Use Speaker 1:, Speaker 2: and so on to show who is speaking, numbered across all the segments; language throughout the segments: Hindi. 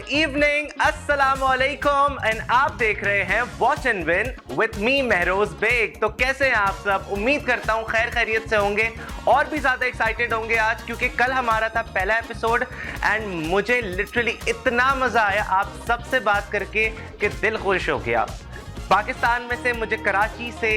Speaker 1: इवनिंग, अस्सलाम वालेकुम एंड आप देख रहे हैं watch and win with me Mehroz Baig. तो कैसे हैं आप सब? उम्मीद करता हूं खैर खैरियत से होंगे और भी ज़्यादा एक्साइटेड होंगे आज, क्योंकि कल हमारा था पहला एपिसोड एंड मुझे लिटरली इतना मज़ा आया आप सबसे बात करके कि दिल खुश हो गया। पाकिस्तान में से मुझे कराची से,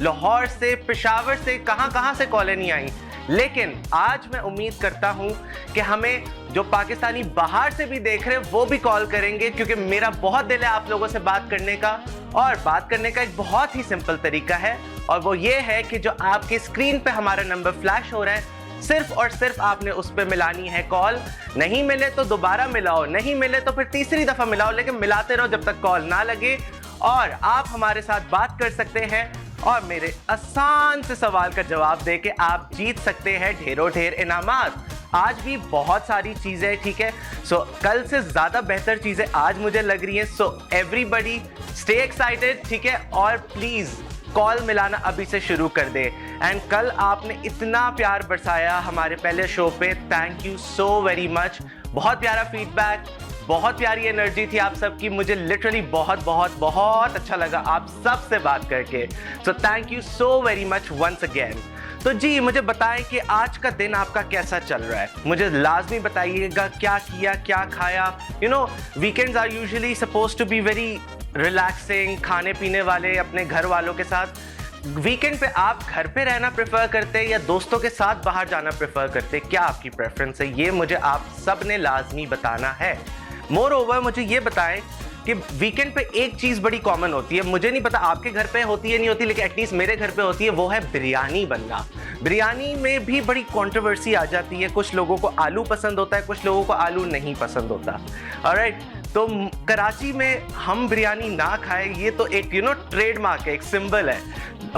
Speaker 1: लाहौर से, पेशावर से, कहाँ से कॉलें नहीं आई, लेकिन आज मैं उम्मीद करता हूं कि हमें जो पाकिस्तानी बाहर से भी देख रहे हैं वो भी कॉल करेंगे, क्योंकि मेरा बहुत दिल है आप लोगों से बात करने का। और बात करने का एक बहुत ही सिंपल तरीका है और वो ये है कि जो आपकी स्क्रीन पे हमारा नंबर फ्लैश हो रहा है, सिर्फ और सिर्फ आपने उस पर मिलानी है कॉल। नहीं मिले तो दोबारा मिलाओ, नहीं मिले तो फिर तीसरी दफ़ा मिलाओ, लेकिन मिलाते रहो जब तक कॉल ना लगे। और आप हमारे साथ बात कर सकते हैं और मेरे आसान से सवाल का जवाब देके आप जीत सकते हैं ढेरों ढेर इनामात। आज भी बहुत सारी चीज़ें, ठीक है, सो कल से ज़्यादा बेहतर चीज़ें आज मुझे लग रही हैं। सो एवरीबडी स्टे एक्साइटेड, ठीक है, और प्लीज़ कॉल मिलाना अभी से शुरू कर दे। एंड कल आपने इतना प्यार बरसाया हमारे पहले शो पे, thank you so very much. बहुत प्यारा फीडबैक, बहुत प्यारी एनर्जी थी आप सबकी, मुझे लिटरली बहुत अच्छा लगा आप सब से बात करके। So thank you so very much once again. तो जी मुझे बताएं कि आज का दिन आपका कैसा चल रहा है, मुझे लाजमी बताइएगा क्या किया, क्या खाया। You know weekends are usually suppose to be very relaxing, खाने पीने वाले अपने घर वालों के साथ। वीकेंड पे आप घर पे रहना प्रेफर करते हैं या दोस्तों के साथ बाहर जाना प्रेफर करते हैं? क्या आपकी प्रेफरेंस है, ये मुझे आप सब ने लाजमी बताना है। मोर ओवर मुझे ये बताएं कि वीकेंड पे एक चीज़ बड़ी कॉमन होती है, मुझे नहीं पता आपके घर पे होती है नहीं होती, लेकिन एटलीस्ट मेरे घर पे होती है, वो है बिरयानी बनना। बिरयानी में भी बड़ी कंट्रोवर्सी आ जाती है, कुछ लोगों को आलू पसंद होता है, कुछ लोगों को आलू नहीं पसंद होता। ऑलराइट, तो कराची में हम बिरयानी ना खाएं ये तो एक ट्रेडमार्क है, एक सिंबल है।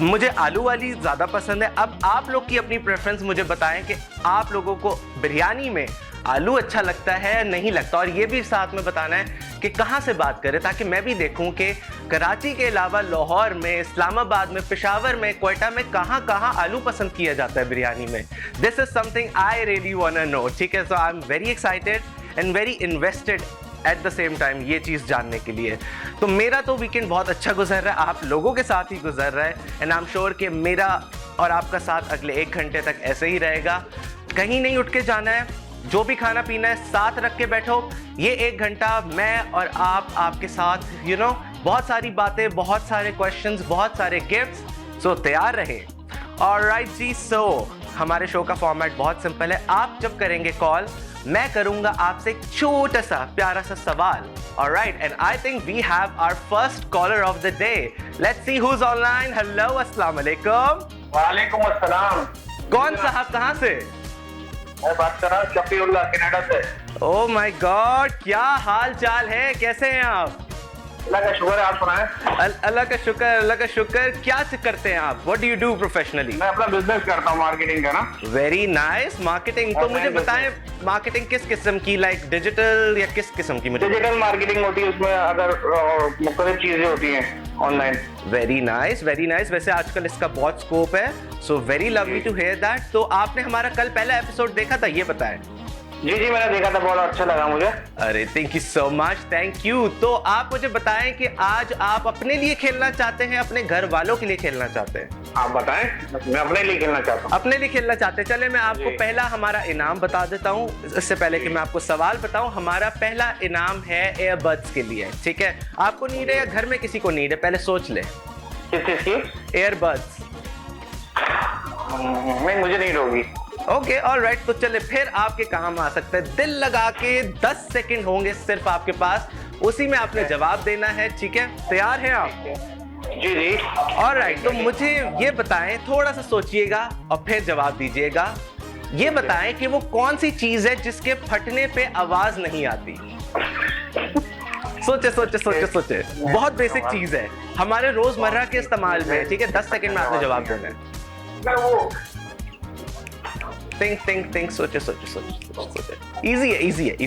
Speaker 1: मुझे आलू वाली ज़्यादा पसंद है। अब आप लोग की अपनी प्रेफरेंस मुझे बताएं कि आप लोगों को बिरयानी में आलू अच्छा लगता है या नहीं लगता, और ये भी साथ में बताना है कि कहाँ से बात करें, ताकि मैं भी देखूं कि कराची के अलावा लाहौर में, इस्लामाबाद में, पेशावर में, क्वेटा में कहाँ आलू पसंद किया जाता है बिरयानी में। This is something I really want to know, ठीक है। So I am very excited and very invested at the same time ये चीज़ जानने के लिए। तो मेरा तो वीकेंड बहुत अच्छा गुजर रहा है, आप लोगों के साथ ही गुजर रहा है, एंड आई एम श्योर कि मेरा और आपका साथ अगले 1 घंटे तक ऐसे ही रहेगा। कहीं नहीं उठ के जाना है, जो भी खाना पीना है साथ रख के बैठो। ये 1 घंटा मैं और आप आपके साथ बहुत सारी बातें, बहुत सारे क्वेश्चंस, बहुत सारे गिफ्ट्स। सो तैयार रहे। ऑलराइट जी, सो हमारे शो का फॉर्मेट बहुत सिंपल है। आप जब करेंगे कॉल, मैं करूंगा आपसे एक छोटा सा प्यारा सा सवाल। Alright, and I think we have our first caller of the day. Let's see who is online. Hello, अस्सलाम वालेकुम।
Speaker 2: वालेकुम अस्सलाम।
Speaker 1: कौन साहब, कहाँ से?
Speaker 2: मैं बात कर रहा हूँ शफीउल्लाह, कनाडा से।
Speaker 1: ओह माय गॉड, क्या हाल चाल है, कैसे हैं आप?
Speaker 2: अल्लाह का शुक्र है, आप सुनाएं।
Speaker 1: अल्लाह का शुक्र, अल्लाह का शुक्र। क्या करते हैं आप? What do you do professionally?
Speaker 2: मैं अपना बिजनेस करता हूँ मार्केटिंग का ना।
Speaker 1: Very nice, marketing. तो मुझे बताएं मार्केटिंग किस किस्म की, लाइक डिजिटल या किस किस्म की? मुझे
Speaker 2: डिजिटल मार्केटिंग होती है, उसमें अगर मुख्तलिफ चीजें होती हैं online.
Speaker 1: Very nice, very nice. वैसे आजकल इसका बहुत स्कोप है, so very lovely to hear that. तो आपने हमारा कल पहला एपिसोड देखा था, ये बताएं।
Speaker 2: जी मैंने देखा था, बहुत अच्छा लगा मुझे।
Speaker 1: अरे thank you so much, thank you. तो आप मुझे बताएं कि आज आप अपने लिए खेलना चाहते हैं, अपने घर वालों के लिए खेलना चाहते हैं?
Speaker 2: आप बताएं। मैं अपने लिए खेलना चाहता हूँ।
Speaker 1: अपने लिए खेलना चाहते हैं। चले मैं आपको पहला हमारा इनाम बता देता हूँ। इससे पहले कि मैं आपको सवाल बताऊं, हमारा पहला इनाम है एयरबड्स के लिए, ठीक है। आपको नीड है या घर में किसी को नीड है, पहले सोच ले।
Speaker 2: किस चीज की?
Speaker 1: एयरबड्स।
Speaker 2: नहीं, मुझे नीड होगी।
Speaker 1: Okay, alright. तो चले फिर आपके काम आ सकते हैं। दिल लगा के 10 सेकंड होंगे सिर्फ आपके पास, उसी में आपने जवाब देना है, ठीक है। तैयार हैं आप?
Speaker 2: जी।
Speaker 1: ऑलराइट, तो मुझे ये बताएं, थोड़ा सा सोचिएगा और फिर जवाब दीजिएगा। ये बताएं कि वो कौन सी चीज है जिसके फटने पे आवाज नहीं आती। सोचे। बहुत बेसिक चीज है हमारे रोजमर्रा के इस्तेमाल में, ठीक है। 10 सेकंड में आपने जवाब देना है। थिंक, सोचे। इजी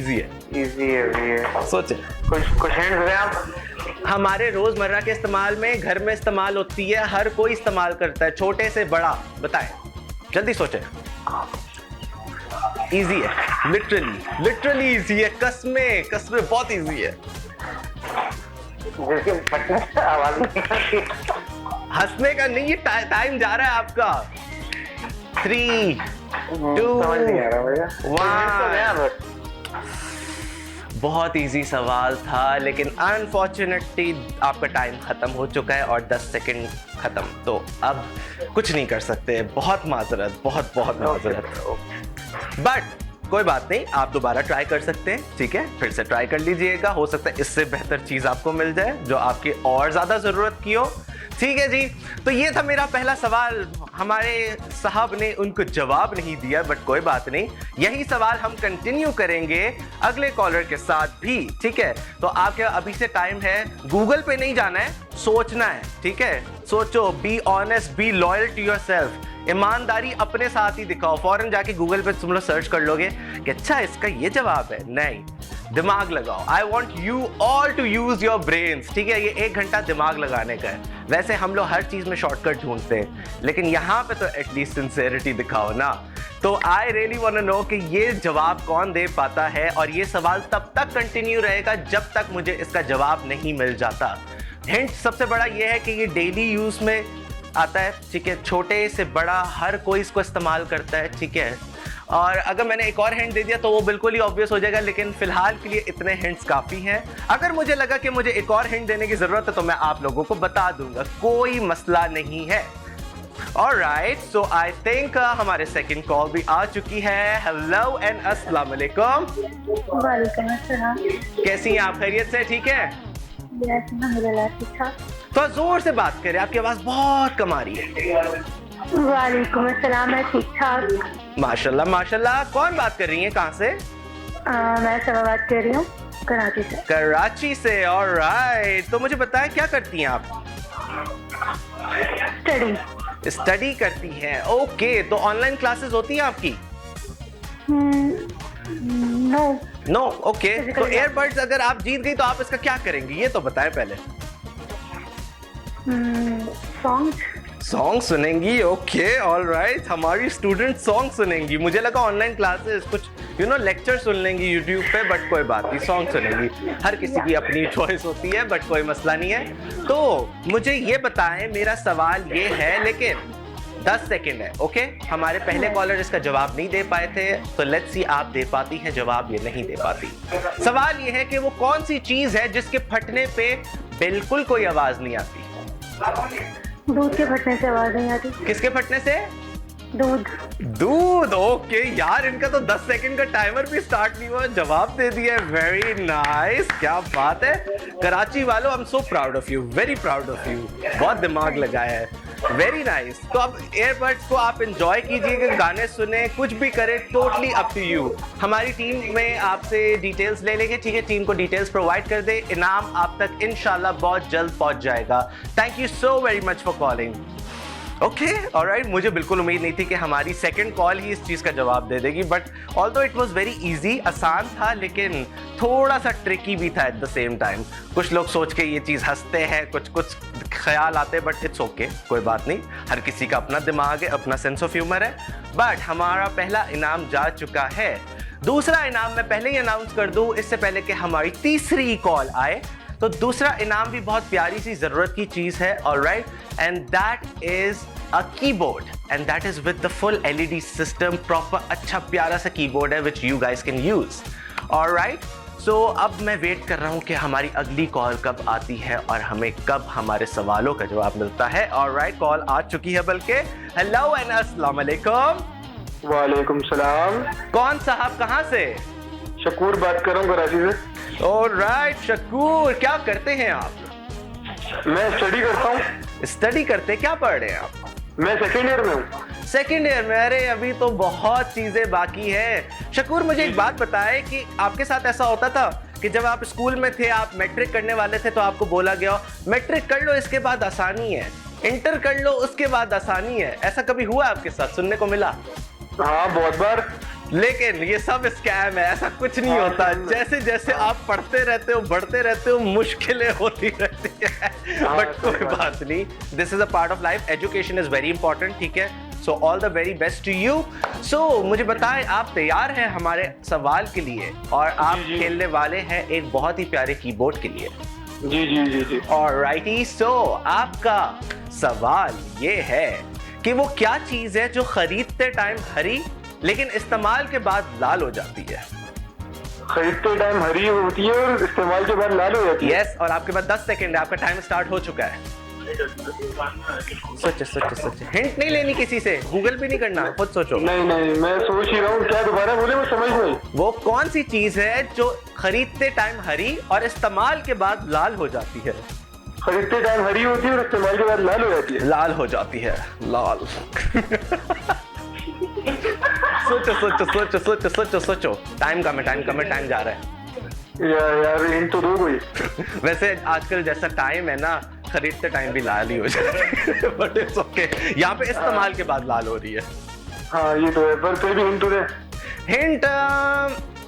Speaker 1: है। सोचे।
Speaker 2: कुछ हिंट दें आप।
Speaker 1: हमारे रोजमर्रा के इस्तेमाल में, घर में इस्तेमाल होती है, हर कोई इस्तेमाल करता है, छोटे से बड़ा। बताएं, जल्दी सोचे। इजी है, लिटरली इजी है, कसमें बहुत इजी है।
Speaker 2: जिसके फटने से आवाज नहीं आती।
Speaker 1: हंसने का नहीं, ये टाइम जा रहा है आपका। 3, 2,
Speaker 2: समझ नहीं आ रहा भैया।
Speaker 1: 1। बहुत इजी सवाल था, लेकिन अनफॉर्चुनेटली आपका टाइम खत्म हो चुका है और 10 सेकंड खत्म, तो अब कुछ नहीं कर सकते। बहुत माजरत, बहुत माजरत। बट कोई बात नहीं, आप दोबारा ट्राई कर सकते हैं, ठीक है? फिर से ट्राई कर लीजिएगा, हो सकता है इससे बेहतर चीज आपको मिल जाए जो आपकी और ज्यादा जरूरत की हो। ठीक है जी, तो ये था मेरा पहला सवाल। हमारे साहब ने उनको जवाब नहीं दिया, बट कोई बात नहीं, यही सवाल हम कंटिन्यू करेंगे अगले कॉलर के साथ भी, ठीक है? तो आपके अभी से टाइम है, गूगल पे नहीं जाना है, सोचना है, ठीक है? सोचो, be honest, be loyal to yourself, ईमानदारी अपने साथ ही दिखाओ। फौरन जाके गूगल पे तुम लोग सर्च कर लोगे कि अच्छा इसका ये जवाब है, नहीं, दिमाग लगाओ। I want you all to use your brains, ठीक है? ये 1 घंटा दिमाग लगाने का है। वैसे हम लोग हर चीज में शॉर्टकट ढूंढते हैं, लेकिन यहाँ पे तो एटलीस्ट सिंसेरिटी दिखाओ ना। तो I really want to know कि ये जवाब कौन दे पाता है, और ये सवाल तब तक कंटिन्यू रहेगा जब तक मुझे इसका जवाब नहीं मिल जाता। हिंट सबसे बड़ा ये है कि ये डेली यूज में आता है, ठीक है? छोटे से बड़ा हर कोई इसको इस्तेमाल करता है, ठीक है? और अगर मैंने एक और हिंट दे दिया तो वो बिल्कुल ही ऑब्वियस हो जाएगा, लेकिन फिलहाल के लिए इतने हिंट्स काफी हैं। अगर मुझे लगा कि मुझे एक और हिंट देने की जरूरत है तो मैं आप लोगों को बता दूंगा, कोई मसला नहीं है। ऑलराइट, सो आई थिंक हमारे सेकंड कॉल भी आ चुकी है। हेलो एंड अस्सलाम वालेकुम।
Speaker 3: वालेकुम अस्सलाम।
Speaker 1: कैसी हैं आप? खैरियत से? ठीक है,
Speaker 3: अल्हम्दुलिल्लाह ठीक ठाक।
Speaker 1: तो जोर से बात करें, आपकी आवाज बहुत कम आ रही है।
Speaker 3: वालेकुम अस्सलाम, मैं ठीक ठाक।
Speaker 1: माशाल्लाह माशाल्लाह। कौन बात कर रही है, कहाँ से?
Speaker 3: मैं सबा बात कर रही हूँ, कराची से।
Speaker 1: कराची से, ऑलराइट। तो मुझे बताएं क्या करती हैं आप? स्टडी करती हैं, ओके। तो ऑनलाइन क्लासेस होती हैं आपकी? No, okay. तो एयरबड्स अगर आप जीत गई तो आप इसका क्या करेंगी, ये तो बताएं पहले। सॉन्ग सुनेंगी, ओके, ऑलराइट। हमारी स्टूडेंट सॉन्ग सुनेंगी, मुझे लगा ऑनलाइन क्लासेस कुछ लेक्चर सुन लेंगी यूट्यूब पे, बट कोई बात नहीं, सॉन्ग सुनेंगी। हर किसी की अपनी चॉइस होती है, बट कोई मसला नहीं है। तो मुझे ये बताएं, मेरा सवाल ये है, लेकिन 10 सेकेंड है, ओके? हमारे पहले कॉलर इसका जवाब नहीं दे पाए थे, तो लेट्स सी आप दे पाती हैं जवाब या नहीं दे पाती। सवाल ये है कि वो कौन सी चीज है जिसके फटने पे बिल्कुल कोई आवाज नहीं आती?
Speaker 3: दूध के फटने से आवाज नहीं आती।
Speaker 1: किसके फटने से? दूध, ओके यार, इनका तो 10 सेकंड का टाइमर भी स्टार्ट नहीं हुआ, जवाब दे दिया है। वेरी नाइस, क्या बात है कराची वालों, I am so proud of you, very proud of you, बहुत दिमाग लगाया है, वेरी नाइस। तो अब एयरबड्स को आप एंजॉय कीजिएगा, गाने सुने, कुछ भी करें, टोटली अप टू यू। हमारी टीम में आपसे डिटेल्स ले लेंगे, ठीक है? टीम को डिटेल्स प्रोवाइड कर दे, इनाम आप तक इंशाल्लाह बहुत जल्द पहुंच जाएगा। Thank you so very much for calling. Okay, alright. मुझे बिल्कुल उम्मीद नहीं थी कि हमारी सेकंड कॉल ही इस चीज़ का जवाब दे देगी, but although it was very easy, आसान था, लेकिन थोड़ा सा ट्रिकी भी था एट द सेम टाइम। कुछ लोग सोच के ये चीज़ हंसते हैं, कुछ ख्याल आते, बट इट्स ओके, कोई बात नहीं, हर किसी का अपना दिमाग है, अपना सेंस ऑफ ह्यूमर है। बट हमारा पहला इनाम जा चुका है। दूसरा इनाम मैं पहले ही अनाउंस कर दूं, इससे पहले कि हमारी तीसरी कॉल आए। तो दूसरा इनाम भी बहुत प्यारी सी जरूरत की चीज है, alright, and that is a keyboard, and that is with the full LED system, proper अच्छा प्यारा सा कीबोर्ड है which you guys can use, alright. So अब मैं वेट कर रहा हूं कि हमारी अगली कॉल कब आती है और हमें कब हमारे सवालों का जवाब मिलता है। ऑलराइट, कॉल आ चुकी है बल्कि। हेलो एंड अस्सलाम वालेकुम।
Speaker 2: वालेकुम सलाम।
Speaker 1: कौन साहब, कहाँ से?
Speaker 2: शकूर बात कर रहा हूँ कराची से।
Speaker 1: ऑलराइट शकूर, क्या करते हैं आप?
Speaker 2: मैं स्टडी करता हूँ।
Speaker 1: स्टडी करते, क्या पढ़ रहे हैं आप?
Speaker 2: मैं सेकेंड ईयर में हूँ।
Speaker 1: सेकेंड ईयर में? अरे अभी तो बहुत चीजें बाकी है। शकूर, मुझे एक बात बताएं कि आपके साथ ऐसा होता था कि जब आप स्कूल में थे, आप मैट्रिक करने वाले थे, तो आपको बोला गया मैट्रिक कर लो, इसके बाद आसानी है, इंटर कर लो, उसके बाद आसानी है, ऐसा कभी हुआ आपके साथ? सुनने को मिला?
Speaker 2: हाँ, बहुत बार।
Speaker 1: लेकिन ये सब स्कैम है, ऐसा कुछ नहीं होता। जैसे जैसे आप पढ़ते रहते हो, बढ़ते रहते हो, मुश्किलें होती रहती है, बट कोई बात नहीं, this is a part of life. Education is very important, ठीक है? So all the very best to you. So मुझे बताएं, आप तैयार हैं हमारे सवाल के लिए? और आप
Speaker 2: जी।
Speaker 1: खेलने वाले हैं एक बहुत ही प्यारे कीबोर्ड के लिए।
Speaker 2: जी जी जी जी।
Speaker 1: ऑलराइटी, सो आपका सवाल ये है कि वो क्या चीज है जो खरीदते टाइम हरी लेकिन इस्तेमाल के बाद लाल हो जाती है?
Speaker 2: खरीदते टाइम हरी होती है और इस्तेमाल के बाद लाल हो जाती है।
Speaker 1: यस, और आपके पास 10 सेकंड है, आपका टाइम स्टार्ट हो चुका है। सोचो। हिंट नहीं लेनी किसी से, गूगल भी नहीं करना, खुद सोचो।
Speaker 2: नहीं नहीं, मैं सोच ही रहा हूँ, क्या दोबारा बोले, मैं समझ नहीं।
Speaker 1: वो कौन सी चीज है जो खरीदते टाइम हरी और इस्तेमाल के बाद लाल हो जाती है?
Speaker 2: खरीदते टाइम हरी होती है और इस्तेमाल के बाद लाल हो जाती है।
Speaker 1: लाल हो जाती है, लाल। सोचो। टाइम कम है, टाइम जा रहा है।
Speaker 2: यार हिंट तो दो कोई।
Speaker 1: वैसे आजकल जैसा टाइम है ना, खरीदते टाइम भी लाल ही हो जाता है। बट इट्स ओके, यहाँ पे इस्तेमाल के बाद लाल हो रही है।
Speaker 2: हाँ ये तो है, पर फिर भी हिंट तो दे।
Speaker 1: हिंट,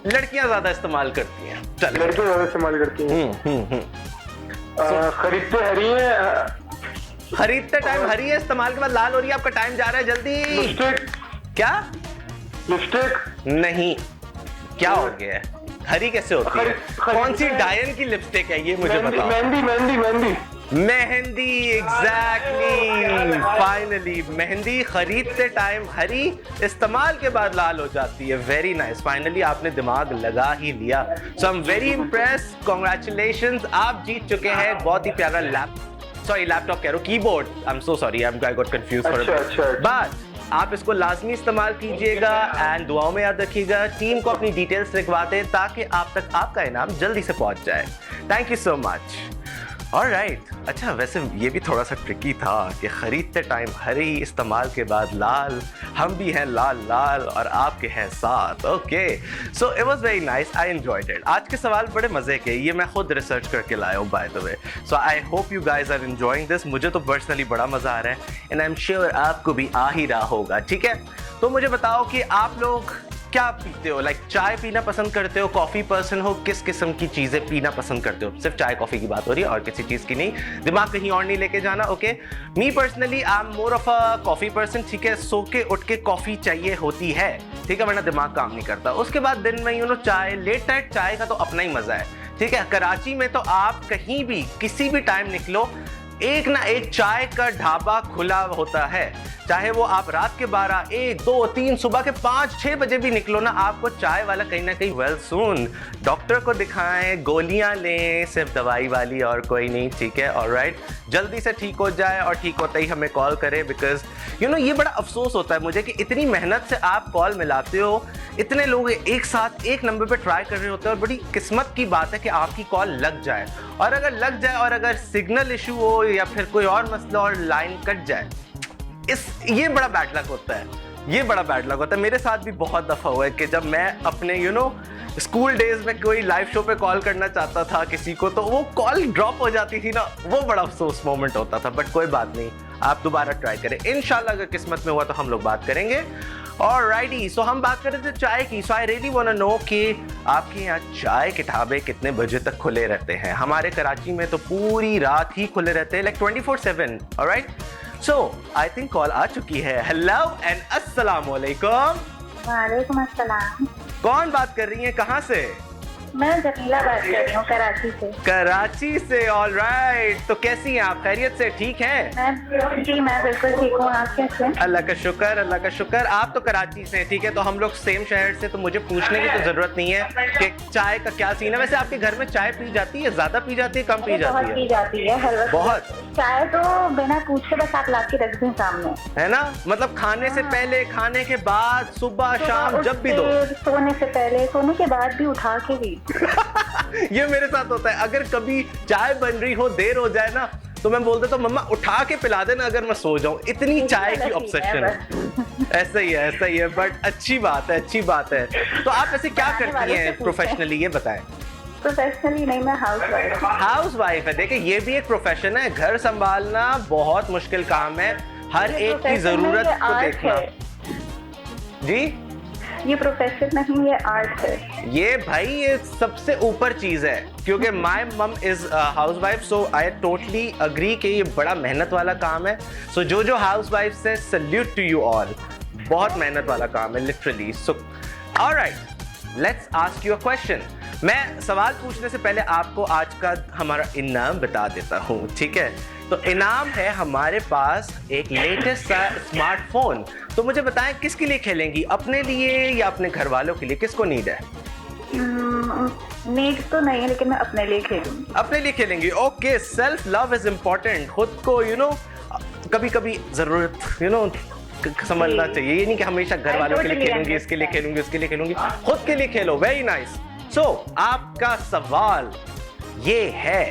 Speaker 1: लड़कियां ज्यादा इस्तेमाल करती हैं। चल,
Speaker 2: लड़के ज्यादा इस्तेमाल करती हैं। खरीदते हरी है,
Speaker 1: खरीदते टाइम हरी है, इस्तेमाल के बाद लाल हो रही है। आपका टाइम जा रहा है, जल्दी।
Speaker 2: लिपस्टिक।
Speaker 1: क्या?
Speaker 2: लिपस्टिक
Speaker 1: नहीं, क्या हो गया है? हरी कैसे होती है? कौन सी डायन की लिपस्टिक है ये मुझे बताओ।
Speaker 2: मेहंदी।
Speaker 1: मेहंदी, एग्जैक्टली, फाइनली मेहंदी खरीदते टाइम हरी, इस्तेमाल के बाद लाल हो जाती है। वेरी नाइस, फाइनली आपने दिमाग लगा ही लिया। So I am very impress, congratulations, आप जीत चुके हैं बहुत ही प्यारा लैपटॉप कह रहा हूँ, keyboard. I am so sorry, I got confuse for a bit. But आप इसको लाजमी इस्तेमाल कीजिएगा एंड दुआओं में याद रखिएगा। टीम को अपनी डिटेल्स लिखवा दें ताकि आप तक आपका इनाम जल्दी से पहुंच जाए। Thank you so much. Alright, अच्छा वैसे ये भी थोड़ा सा ट्रिकी था कि खरीदते टाइम हरी, इस्तेमाल के बाद लाल। हम भी हैं लाल लाल और आपके हैं साथ। Okay, so it was very nice, I enjoyed it. आज के सवाल बड़े मजे के, ये मैं खुद रिसर्च करके लाया हूँ by the way. So I hope you guys are enjoying this. मुझे तो पर्सनली बड़ा मजा आ रहा है एंड आई एम श्योर आपको भी आ ही रहा होगा। ठीक है, तो मुझे बताओ कि आप लोग क्या पीते हो? लाइक चाय पीना पसंद करते हो, कॉफी पर्सन हो, किस किस्म की चीजें पीना पसंद करते हो? सिर्फ चाय कॉफी की बात हो रही है और किसी चीज की नहीं, दिमाग कहीं और नहीं लेके जाना। Okay, me personally I am more of a coffee person. ठीक है, सो के उठ के कॉफी चाहिए होती है, ठीक है, वरना दिमाग काम नहीं करता। उसके बाद दिन में चाय, लेट नाइट चाय का तो अपना ही मजा है। ठीक है, कराची में तो आप कहीं भी किसी भी टाइम निकलो, एक ना एक चाय का ढाबा खुला होता है। चाहे वो आप रात के 12, 1, 2, 3, सुबह के 5, 6 बजे भी निकलो ना, आपको चाय वाला कहीं ना कहीं वेल सुन डॉक्टर को दिखाएं, गोलियां लें, सिर्फ दवाई वाली और कोई नहीं। ठीक है, ऑलराइट, जल्दी से ठीक हो जाए और ठीक होते ही हमें कॉल करें। बिकॉज ये बड़ा अफसोस होता है मुझे कि इतनी मेहनत से आप कॉल मिलाते हो, इतने लोग एक साथ एक नंबर पे ट्राई कर रहे होते हैं और बड़ी किस्मत की बात है कि आपकी कॉल लग जाए। और अगर लग जाए और अगर सिग्नल इशू हो या फिर कोई और मसला और लाइन कट जाए, ये बड़ा बैड लक होता है। ये बड़ा बैड लक होता है। मेरे साथ भी बहुत दफा हुआ है कि जब मैं अपने स्कूल डेज में कोई लाइव शो पे कॉल करना चाहता था किसी को, तो वो कॉल ड्रॉप हो जाती थी ना, वो बड़ा अफसोस मोमेंट होता था। बट कोई बात नहीं, आप दोबारा ट्राई करें, इंशाल्लाह अगर किस्मत में हुआ तो हम लोग बात करेंगे। ऑलराइटी, सो हम बात कर रहे थे चाय की। So I really want to know कि आपके यहाँ चाय के ढाबे कितने बजे तक खुले रहते हैं? हमारे कराची में तो पूरी रात ही खुले रहते हैं, like 24/7। Alright, so I think call आ चुकी है। हेलो एंड अस्सलाम वालेकुम।
Speaker 3: वालेकुम अस्सलाम।
Speaker 1: कौन बात कर रही है, कहाँ से?
Speaker 3: मैं जमीला बात कर रही हूँ कराची से।
Speaker 1: कराची से, ऑलराइट। तो कैसी हैं आप, खैरियत से, ठीक हैं?
Speaker 3: मैं बिल्कुल ठीक हूँ, आप कैसे हैं?
Speaker 1: अल्लाह का शुक्र, अल्लाह का शुक्र। आप तो कराची से हैं, ठीक है, तो हम लोग सेम शहर से, तो मुझे पूछने की तो जरूरत नहीं है कि चाय का क्या सीन है। वैसे आपके घर में चाय पी जाती है, ज्यादा पी जाती है, कम पी जाती है?
Speaker 3: पी जाती है हर वक्त।
Speaker 1: बहुत
Speaker 3: चाय तो बिना पूछे बस आप ला के रख दें सामने, है
Speaker 1: ना? मतलब खाने से पहले, खाने के बाद, सुबह शाम, जब भी दो।
Speaker 3: सोने से पहले, सोने के बाद भी, उठा के भी।
Speaker 1: ये मेरे साथ होता है। अगर कभी चाय बन रही हो, देर हो जाए ना, तो मैं बोल देता हूँ मम्मा उठा के पिला देना अगर मैं सो जाऊं। इतनी चाय की ऑब्सेशन है। ऐसा ही है। बट अच्छी बात है, अच्छी बात है। तो आप ऐसे क्या करती हैं प्रोफेशनली, ये बताएं।
Speaker 3: प्रोफेशनली नहीं, मैं हाउस वाइफ
Speaker 1: है। देखिए, ये भी एक प्रोफेशन है। घर संभालना बहुत मुश्किल काम है, हर एक की जरूरत को देखना। जी,
Speaker 3: ये प्रोफेशन नहीं, ये आर्ट है।
Speaker 1: ये भाई ये सबसे ऊपर चीज है, क्योंकि my mum is housewife, so I totally agree कि ये बड़ा मेहनत वाला काम है। सो जो हाउसवाइफ से सल्यूट टू यू ऑल, बहुत मेहनत वाला काम है literally. So alright, let's ask you a question. मैं सवाल पूछने से पहले आपको आज का हमारा इनाम बता देता हूँ, ठीक है? तो इनाम है हमारे पास एक लेटेस्ट सा स्मार्टफोन। तो मुझे बताएं किसके लिए खेलेंगी, अपने लिए या अपने घर वालों के लिए, किसको नीड है?
Speaker 3: नीड तो नहीं है, लेकिन मैं अपने लिए खेलूंगी।
Speaker 1: अपने लिए खेलेंगी, okay. Self love is important, खुद को कभी कभी जरूरत समझना चाहिए। ये नहीं कि हमेशा घर वालों के लिए खेलूंगी, इसके लिए खेलूंगी, इसके लिए खेलूंगी, खुद के लिए खेलो। Very nice. सो आपका सवाल ये है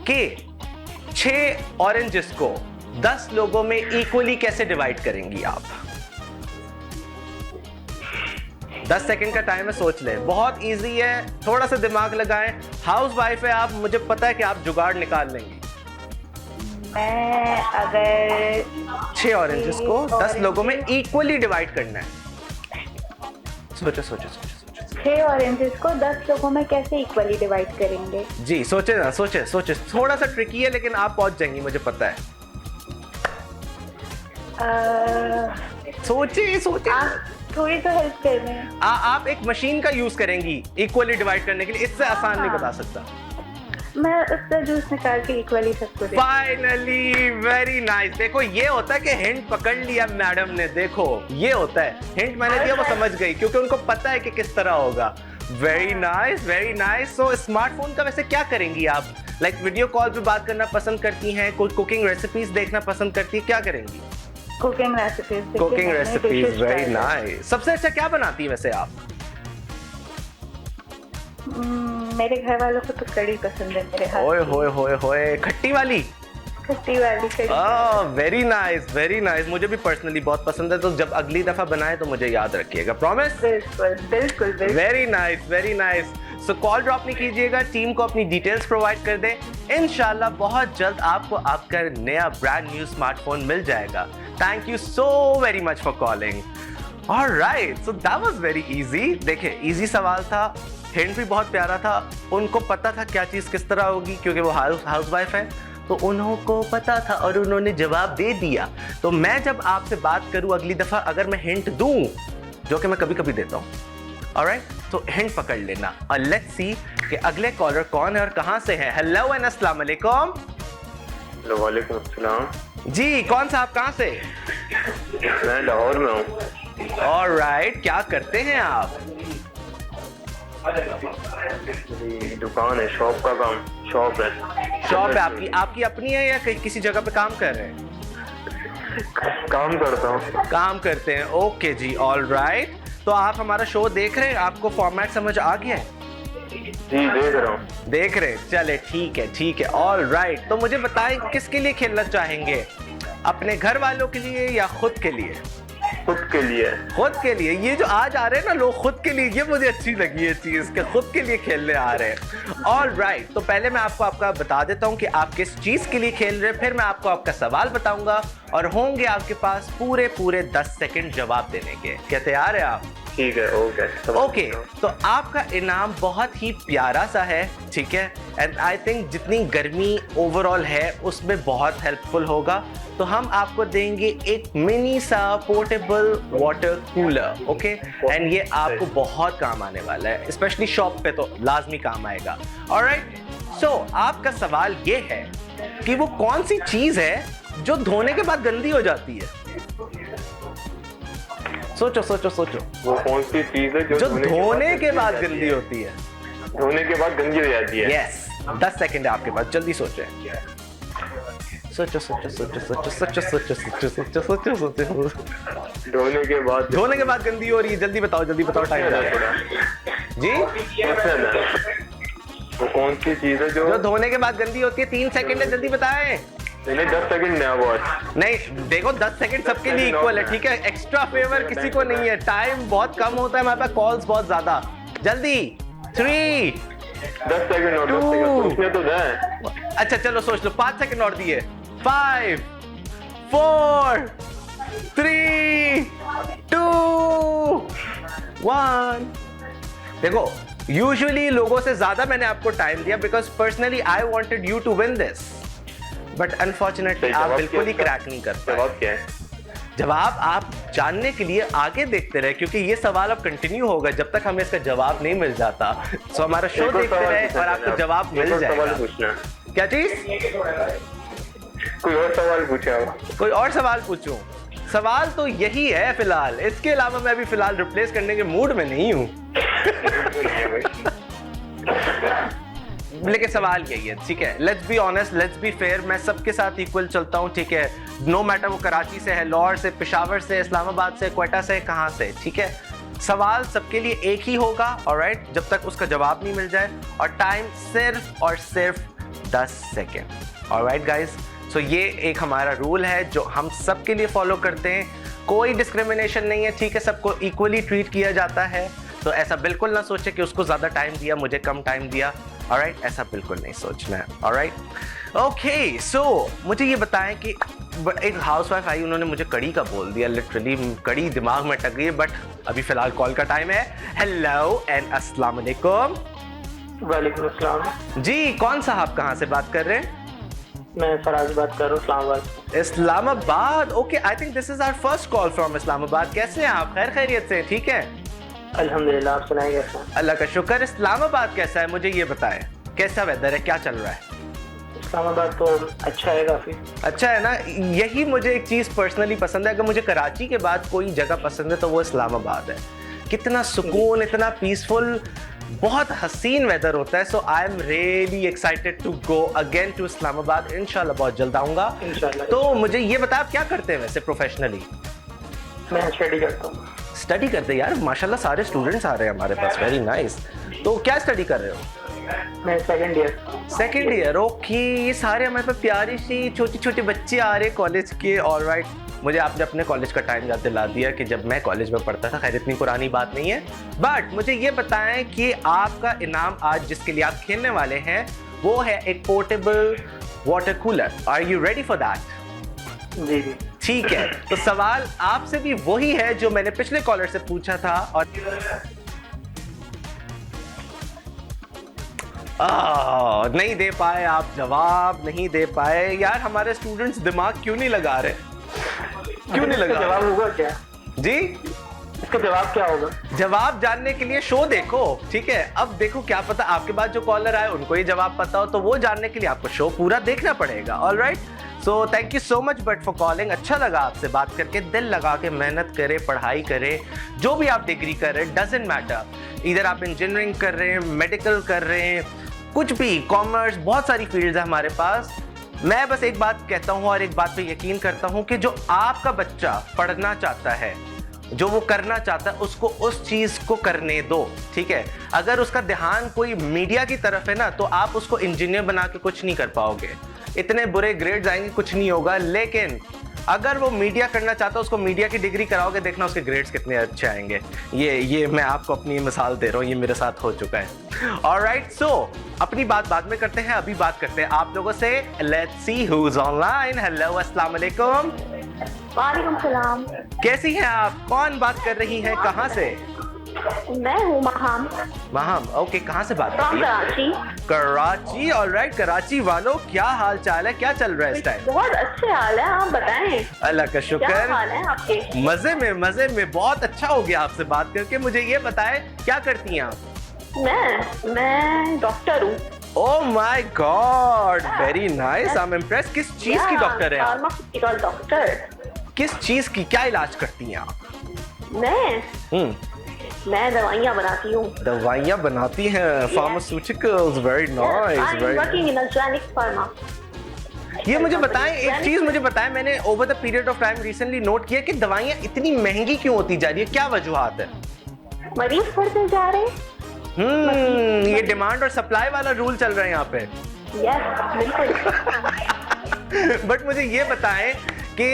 Speaker 1: कि 6 ऑरेंजेस को 10 लोगों में इक्वली कैसे डिवाइड करेंगी आप? 10 सेकंड का टाइम है, सोच ले। बहुत इजी है, थोड़ा सा दिमाग लगाएं। हाउसवाइफ है आप, मुझे पता है कि आप जुगाड़ निकाल लेंगी।
Speaker 3: मैं अगर
Speaker 1: 6 ऑरेंजेस को 10 लोगों में इक्वली डिवाइड करना है। सोचो सोचो सोचो।
Speaker 3: 6 ऑरेंजेस को 10 लोगों में कैसे इक्वली डिवाइड करेंगे?
Speaker 1: जी सोचे ना, सोचे सोचे। थोड़ा सा ट्रिकी है, लेकिन आप पहुंच जाएंगी, मुझे पता है। सोचे सोचे।
Speaker 3: आप थोड़ी तो हेल्प कर रहे हैं।
Speaker 1: आप एक मशीन का यूज करेंगी इक्वली डिवाइड करने के लिए, इससे आसान नहीं बता सकता।
Speaker 3: मैं उसका जूस निकाल के इक्वली सबको दे।
Speaker 1: Finally, very nice. देखो ये होता है कि हिंट पकड़ लिया मैडम ने। देखो ये होता है, हिंट मैंने दिया, वो समझ गई, क्योंकि उनको पता है कि किस तरह होगा। Very nice, very nice. So smartphone का वैसे क्या करेंगी आप? लाइक वीडियो कॉल पे बात करना पसंद करती हैं, कोई कुकिंग रेसिपीज देखना पसंद करती है, क्या करेंगी?
Speaker 3: Cooking recipes.
Speaker 1: Cooking recipes, very nice. सबसे अच्छा क्या बनाती हैं वैसे आप?
Speaker 3: मेरे घर वालों को तो कड़ी पसंद है मेरे हाथ।
Speaker 1: ओए होए होए होए, खट्टी वाली?
Speaker 3: खट्टी वाली कड़ी।
Speaker 1: Very nice, very nice. मुझे भी पर्सनली बहुत पसंद है, तो जब अगली दफा बनाए तो मुझे याद रखिएगा, प्रॉमिस?
Speaker 3: बिल्कुल बिल्कुल बिल्कुल।
Speaker 1: Very nice, very nice. So call drop नहीं कीजिएगा, टीम को अपनी डिटेल्स प्रोवाइड कर दें। इंशाल्लाह बहुत जल्द आपको आपका नया ब्रांड न्यू स्मार्टफोन मिल जाएगा। Thank you so very much for calling. Alright, so that was very easy. देखिए इजी सवाल था, हिंट भी बहुत प्यारा था। उनको पता था क्या चीज़ किस तरह होगी, क्योंकि वो हाउसवाइफ है, तो उनको पता था और उन्होंने जवाब दे दिया। तो मैं जब आपसे बात करूं अगली दफ़ा, अगर मैं हिंट दूं, जो कि मैं कभी कभी देता हूं, ऑलराइट, तो हिंट पकड़ लेना। और लेट्स सी कि अगले कॉलर कौन है और कहां से है। हेलो एंड अस्सलाम वालेकुम।
Speaker 2: वालेकुम अस्सलाम।
Speaker 1: जी कौन सा, आप कहां से?
Speaker 2: मैं लाहौर में हूँ।
Speaker 1: ऑलराइट, क्या करते हैं आप?
Speaker 2: दुकान है, शॉप का काम, शॉप है।
Speaker 1: शॉप है आपकी अपनी है या किसी जगह पे काम कर रहे हैं?
Speaker 2: काम करता हूँ।
Speaker 1: काम करते हैं, ओके जी, ऑलराइट। तो आप हमारा शो देख रहे हैं, आपको फॉर्मेट समझ आ गया है?
Speaker 2: जी देख रहा हूँ।
Speaker 1: देख रहे हैं, चले ठीक है ठीक है, ऑलराइट। तो मुझे बताएं किसके लिए खेलना चाहेंगे, अपने घर वालों के लिए या खुद के लिए?
Speaker 2: खुद के लिए।
Speaker 1: खुद के लिए। ये जो आज आ रहे हैं ना लोग खुद के लिए, ये मुझे अच्छी लगी है चीज कि खुद के लिए खेलने आ रहे हैं। ऑलराइट, तो पहले मैं आपको आपका बता देता हूँ कि आप किस चीज के लिए खेल रहे हैं, फिर मैं आपको आपका सवाल बताऊंगा और होंगे आपके पास पूरे 10 सेकंड जवाब देने के। क्या तैयार है आप?
Speaker 2: ठीक है, ओके।
Speaker 1: तो आपका इनाम बहुत ही प्यारा सा है, ठीक है, एंड आई थिंक जितनी गर्मी ओवरऑल है उसमें बहुत हेल्पफुल होगा। तो हम आपको देंगे एक मिनी सा portable water cooler, okay, and ये आपको बहुत काम आने वाला है, स्पेशली शॉप पे तो लाजमी काम आएगा। ऑलराइट, सो आपका सवाल ये है कि वो कौन सी चीज है जो धोने के बाद गंदी हो जाती है? सोचो सोचो सोचो।
Speaker 2: वो कौन सी चीज है
Speaker 1: जो धोने के बाद गंदी होती है?
Speaker 2: धोने के बाद गंदी हो जाती है।
Speaker 1: यस, 10 सेकंड है आपके पास, जल्दी सोचें। सोचो सोचो सोचो सोचो सोचो सोचो सोचो सोचो सोचो सोचो।
Speaker 2: धोने के बाद
Speaker 1: गंदी हो रही है, जल्दी बताओ टाइम जी।
Speaker 2: वो कौन सी चीज है
Speaker 1: जो धोने के बाद गंदी होती है? 3 सेकंड है, जल्दी बताएं।
Speaker 2: नहीं 10 सेकंड
Speaker 1: नहीं देखो 10 सेकंड सबके लिए इक्वल है, ठीक है, एक्स्ट्रा फेवर किसी को नहीं है। टाइम बहुत कम होता है हमारे पास, कॉल्स बहुत ज्यादा। जल्दी 3
Speaker 2: 10 सेकंड और 10 सेकंड सोचने तो दें।
Speaker 1: अच्छा चलो सोच लो, 5 सेकंड और दिए। 5 4 3 2 1। देखो यूजुअली लोगों से ज्यादा मैंने आपको टाइम दिया because personally I wanted you to win this, but unfortunately आप बिल्कुल ही क्रैक नहीं कर पाए।
Speaker 2: जवाब क्या है?
Speaker 1: जवाब आप जानने के लिए आगे देखते रहे, क्योंकि ये सवाल अब कंटिन्यू होगा जब तक हमें इसका जवाब नहीं मिल जाता। सो हमारा शो देखते रहे और आपको जवाब मिल जाएगा। क्या चीज?
Speaker 2: कोई और सवाल पूछे आप?
Speaker 1: कोई और सवाल पूछूं? सवाल तो यही है फिलहाल, इसके अलावा मैं अभी फिलहाल रिप्लेस करने के मूड में नहीं हूं। लेकिन सवाल यही है, ठीक है? Let's be honest, let's be fair, मैं सबके साथ इक्वल चलता हूं, ठीक है? नो मैटर वो कराची से है, लाहौर से, पेशावर से, इस्लामाबाद से, क्वेटा से, कहां से, ठीक है? सवाल सबके लिए एक ही होगा, ऑलराइट, जब तक उसका जवाब नहीं मिल जाए, और टाइम सिर्फ और सिर्फ 10 सेकेंड। ऑलराइट गाइज, सो ये एक हमारा रूल है जो हम सबके लिए फॉलो करते हैं। कोई डिस्क्रिमिनेशन नहीं है, ठीक है? सबको इक्वली ट्रीट किया जाता है, तो ऐसा बिल्कुल ना सोचे कि उसको ज़्यादा टाइम दिया, मुझे कम टाइम दिया। ऑलराइट, ऐसा बिल्कुल नहीं सोचना है। ऑलराइट, ओके, सो मुझे ये बताएं कि एक हाउसवाइफ आई, उन्होंने मुझे कड़ी का बोल दिया, लिटरली कड़ी दिमाग में टक गई, बट अभी फिलहाल कॉल का टाइम है। हेलो एंड अस्सलाम वालेकुम।
Speaker 2: वालेकुम अस्सलाम।
Speaker 1: जी, कौन साहब कहाँ से बात कर रहे हैं?
Speaker 2: मैं फराज बात कर रहा हूँ, Islamabad.
Speaker 1: Islamabad, okay, I think this is our first call from Islamabad. कैसे हैं आप? खैर खैरियत से? ठीक है,
Speaker 2: अल्हम्दुलिल्लाह, आप सुनाए कैसा?
Speaker 1: अल्लाह का शुक्र। इस्लामाबाद कैसा है, मुझे ये बताएं, कैसा वेदर है, क्या चल रहा है?
Speaker 2: इस्लामाबाद तो अच्छा है, काफी
Speaker 1: अच्छा है ना? यही मुझे एक चीज़ पर्सनली पसंद है। अगर मुझे कराची के बाद कोई जगह पसंद है तो वो इस्लामाबाद है। कितना सुकून, इतना पीसफुल, बहुत हसीन वेदर होता है। So I am really excited to go again to Islamabad. इंशाल्लाह बहुत जल्द आऊँगा।
Speaker 2: इंशाल्लाह।
Speaker 1: तो मुझे ये बता, आप क्या करते हैं वैसे प्रोफेशनली?
Speaker 2: मैं स्टडी करता हूँ।
Speaker 1: स्टडी करते हैं? यार माशाल्लाह सारे स्टूडेंट्स आ रहे हैं हमारे पास, वेरी नाइस। तो क्या स्टडी कर रहे हो?
Speaker 2: मैं second year.
Speaker 1: Second year, okay. ये सारे हमारे पास प्यारी सी छोटे छोटे बच्चे आ रहे हैं कॉलेज के। ऑलराइट, मुझे आपने अपने कॉलेज का टाइम याद दिला दिया कि जब मैं कॉलेज में पढ़ता था। खैर इतनी पुरानी बात नहीं है, बट मुझे ये बताएं कि आपका इनाम आज जिसके लिए आप खेलने वाले हैं वो है एक portable water cooler. Are you ready for that?
Speaker 2: जी जी।
Speaker 1: ठीक है, तो सवाल आपसे भी वही है जो मैंने पिछले कॉलर से पूछा था, और नहीं दे पाए आप, जवाब नहीं दे पाए। यार हमारे स्टूडेंट्स दिमाग क्यों नहीं लगा रहे? क्यों नहीं लगा?
Speaker 2: जवाब होगा क्या
Speaker 1: जी,
Speaker 2: इसका जवाब क्या होगा?
Speaker 1: जवाब जानने के लिए शो देखो, ठीक है? अब देखो, क्या पता आपके बाद जो कॉलर आए उनको ये जवाब पता हो, तो वो जानने के लिए आपको शो पूरा देखना पड़ेगा। Alright, so thank you so much but for calling. अच्छा लगा आपसे बात करके। दिल लगा के मेहनत करें, पढ़ाई करें, जो भी आप डिग्री कर रहे हैं, डजेंट मैटर। इधर आप इंजीनियरिंग कर रहे हैं, मेडिकल कर रहे हैं, कुछ भी, कॉमर्स, बहुत सारी फील्ड्स है हमारे पास। मैं बस एक बात कहता हूँ और एक बात पे यकीन करता हूँ कि जो आपका बच्चा पढ़ना चाहता है, जो वो करना चाहता है, उसको उस चीज को करने दो, ठीक है? अगर उसका ध्यान कोई मीडिया की तरफ है ना, तो आप उसको इंजीनियर बना के कुछ नहीं कर पाओगे। इतने बुरे ग्रेड्स आएंगे, कुछ नहीं होगा। लेकिन अगर वो मीडिया करना चाहता है, उसको मीडिया की डिग्री कराओगे, देखना उसके ग्रेड्स कितने अच्छे आएंगे। ये मैं आपको अपनी मिसाल दे रहा हूँ, ये मेरे साथ हो चुका है। ऑलराइट, सो अपनी बात बाद में करते हैं, अभी बात करते हैं आप लोगों से। Let's see who is online. Hello, अस्सलाम वालेकुम।
Speaker 3: वालेकुम सलाम।
Speaker 1: कैसी हैं आप? कौन बात कर रही हैं? कहाँ से?
Speaker 3: मैं हूँ महाम।
Speaker 1: महाम, ओके। कहाँ से बात कर
Speaker 3: फ्रॉम
Speaker 1: रही हैं?
Speaker 3: कराची।
Speaker 1: कराची, ऑलराइट। कराची वालों, क्या हाल चाल है? क्या चल रहा है इस टाइम?
Speaker 3: बहुत अच्छे हाल है, आप बताएं
Speaker 1: अल्लाह का
Speaker 3: क्या
Speaker 1: शुक्र।
Speaker 3: हाल है आपके?
Speaker 1: मजे में बहुत अच्छा हो गया आपसे बात करके। मुझे ये बताएं, क्या करती हैं आप?
Speaker 3: मैं डॉक्टर हूँ।
Speaker 1: Oh my God, very nice, I am impressed. किस चीज की डॉक्टर हैं आप?
Speaker 3: Pharmaceutical doctor.
Speaker 1: किस चीज की, क्या इलाज करती हैं आप?
Speaker 3: मैं दवाइयाँ बनाती हूँ।
Speaker 1: दवाइयाँ बनाती हैं, pharmaceuticals, very nice, very.
Speaker 3: Working in Genix pharma.
Speaker 1: ये मुझे बताएं, एक चीज मुझे बताएं, मैंने over the period of time recently note किया कि दवाइयाँ इतनी महंगी क्यों होती जा रही है? क्या वजूहात है?
Speaker 3: मरीज बढ़ते जा रहे हैं।
Speaker 1: ये डिमांड और सप्लाई वाला रूल चल रहा है यहाँ पे।
Speaker 3: यस, बिल्कुल।
Speaker 1: बट मुझे ये बताएं कि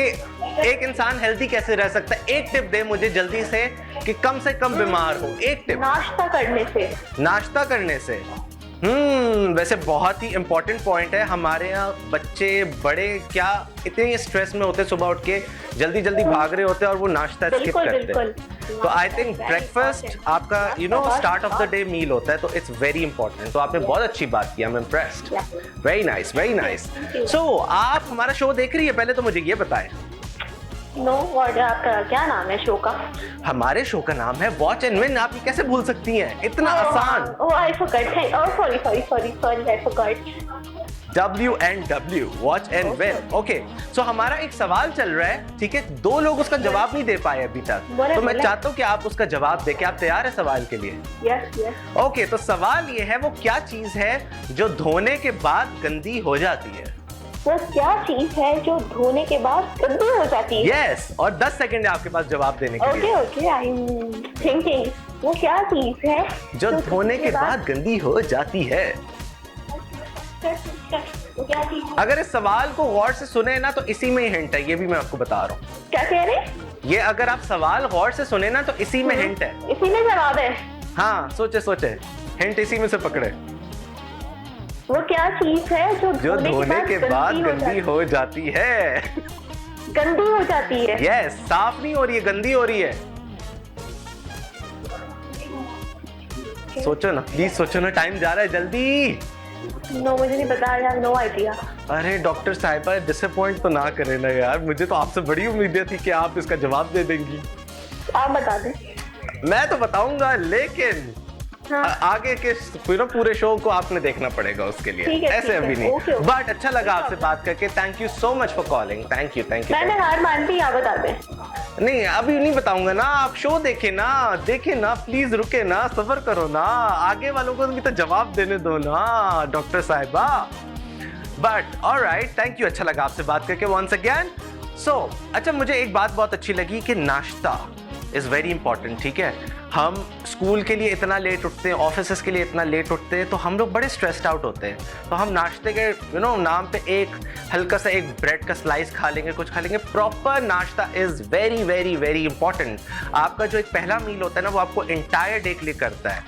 Speaker 1: एक इंसान हेल्दी कैसे रह सकता है? एक टिप दे मुझे जल्दी से कि कम से कम बीमार हो। एक टिप।
Speaker 3: नाश्ता करने से।
Speaker 1: नाश्ता करने से। वैसे बहुत ही इंपॉर्टेंट पॉइंट है। हमारे यहाँ बच्चे बड़े क्या इतने स्ट्रेस में होते, सुबह उठ के जल्दी जल्दी भाग रहे होते हैं और वो नाश्ता स्किप करते हैं। तो आई थिंक ब्रेकफास्ट आपका start of the day meal होता है, तो इट्स वेरी इंपॉर्टेंट। तो आपने बहुत अच्छी बात की, I am impressed. Very nice, very nice. So आप हमारा शो देख रही है? पहले तो मुझे ये बताएं।
Speaker 3: नो, और आपका क्या नाम है शो का?
Speaker 1: हमारे शो का नाम है वॉच एंड विन। आप ये कैसे भूल सकती हैं? इतना आसान।
Speaker 3: Oh, I forgot. Oh, sorry, I forgot.
Speaker 1: WNW, watch and win. Okay, so हमारा एक सवाल चल रहा है, ठीक है? 2 लोग उसका जवाब नहीं दे पाए अभी तक, तो मैं चाहता हूँ कि आप उसका जवाब दें। क्या आप तैयार है सवाल के लिए?
Speaker 3: यस।
Speaker 1: ओके, तो सवाल ये है, वो क्या चीज है जो धोने के बाद गंदी हो जाती है?
Speaker 3: वो क्या चीज है जो धोने के बाद गंदी हो जाती है?
Speaker 1: यस, और 10 सेकंड है आपके पास जवाब देने के लिए।
Speaker 3: Okay, I am thinking. वो क्या चीज है
Speaker 1: जो धोने के बाद गंदी हो जाती है?
Speaker 3: वो क्या चीज है?
Speaker 1: अगर इस सवाल को गौर से सुने ना तो इसी में ही हिंट है, ये भी मैं आपको बता रहा हूँ।
Speaker 3: क्या कह रहे?
Speaker 1: ये अगर आप सवाल गौर से सुने ना तो इसी में हिंट है।
Speaker 3: इसी में जवाब है।
Speaker 1: हाँ, सोचे, हिंट इसी में से पकड़े।
Speaker 3: वो क्या चीज है जो
Speaker 1: धोने के बाद गंदी हो जाती है?
Speaker 3: गंदी हो जाती है।
Speaker 1: यस, साफ नहीं हो रही है, गंदी हो रही है। सोचो ना, प्लीज सोचो ना, टाइम जा रहा है, जल्दी।
Speaker 3: नो, मुझे नहीं पता यार, नो आइडिया।
Speaker 1: अरे डॉक्टर साहिबा, डिसअपॉइंट तो ना करें ना यार, मुझे तो आपसे बड़ी उम्मीदें थी कि आप इसका जवाब दे देंगी।
Speaker 3: आप बता दें।
Speaker 1: मैं तो बताऊंगा, लेकिन
Speaker 3: हाँ।
Speaker 1: आगे के पूरे शो को आपने देखना पड़ेगा उसके लिए। ऐसे अभी नहीं। बट अच्छा लगा आपसे बात करके। Thank you so much for calling. Thank you.
Speaker 3: मैंने हार मानती, आप बता दें।
Speaker 1: नहीं, अभी नहीं बताऊंगा ना, आप शो देखे ना, प्लीज रुके ना, सफर करो ना, आगे वालों को भी तो जवाब देने दो ना डॉक्टर साहिबा। बट ऑलराइट, थैंक यू, अच्छा लगा आपसे बात करके वंस अगेन। सो अच्छा, मुझे एक बात बहुत अच्छी लगी कि नाश्ता इज वेरी इंपॉर्टेंट, ठीक है? हम स्कूल के लिए इतना लेट उठते हैं, ऑफिस के लिए इतना लेट उठते हैं, तो हम लोग बड़े स्ट्रेस्ड आउट होते हैं। तो हम नाश्ते के नाम पे एक हल्का सा एक ब्रेड का स्लाइस खा लेंगे, कुछ खा लेंगे। प्रॉपर नाश्ता is very very very important. आपका जो एक पहला मील होता है ना, वो आपको एंटायर डे के लिए करता है।